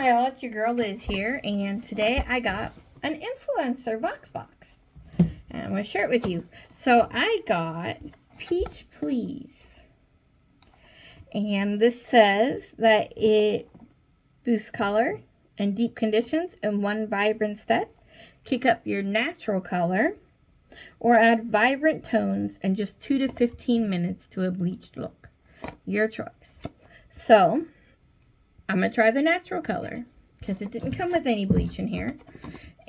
Hi all, it's your girl Liz here, and today I got an influencer Voxbox. And I'm going to share it with you. So I got Peach Please. And this says that it boosts color and deep conditions in one vibrant step. Kick up your natural color or add vibrant tones in just 2 to 15 minutes to a bleached look. Your choice. So I'm going to try the natural color because it didn't come with any bleach in here.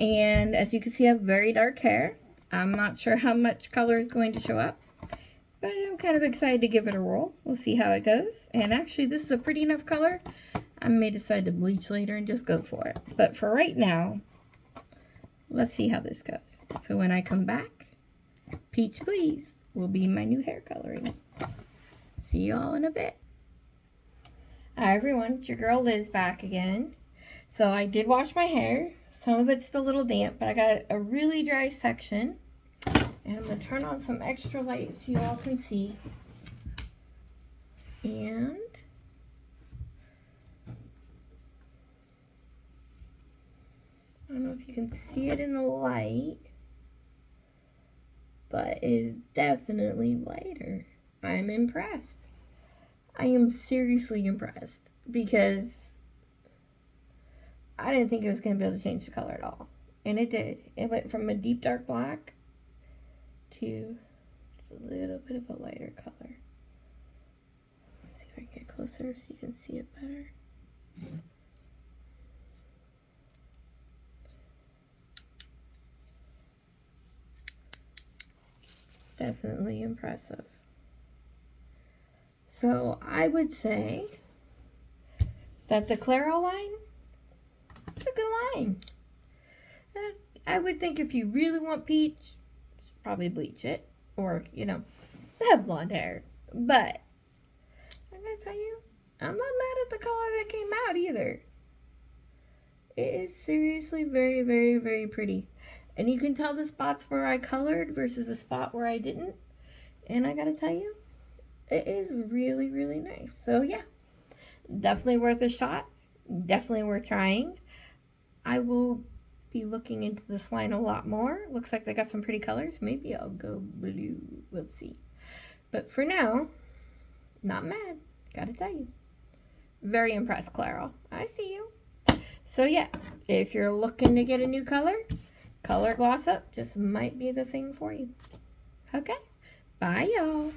And as you can see, I have very dark hair. I'm not sure how much color is going to show up, but I'm kind of excited to give it a roll. We'll see how it goes. And actually, this is a pretty enough color. I may decide to bleach later and just go for it. But for right now, let's see how this goes. So when I come back, Peach Please will be my new hair coloring. See y'all in a bit. Hi everyone, it's your girl Liz back again. So I did wash my hair. Some of it's still a little damp, but I got a really dry section. And I'm going to turn on some extra light so you all can see. And I don't know if you can see it in the light, but it is definitely lighter. I'm impressed. I am seriously impressed because I didn't think it was going to be able to change the color at all. And it did. It went from a deep dark black to just a little bit of a lighter color. Let's see if I can get closer so you can see it better. Definitely impressive. So I would say that the Claro line is a good line. I would think if you really want peach, probably bleach it. Or, you know, have blonde hair. But I'm going to tell you, I'm not mad at the color that came out either. It is seriously very, very, very pretty. And you can tell the spots where I colored versus the spot where I didn't. And I got to tell you, it is really, really nice. So yeah, definitely worth a shot. Definitely worth trying. I will be looking into this line a lot more. Looks like they got some pretty colors. Maybe I'll go blue. We'll see. But for now, not mad. Gotta tell you. Very impressed, Claro. I see you. So yeah, if you're looking to get a new color gloss up just might be the thing for you. Okay. Bye, y'all.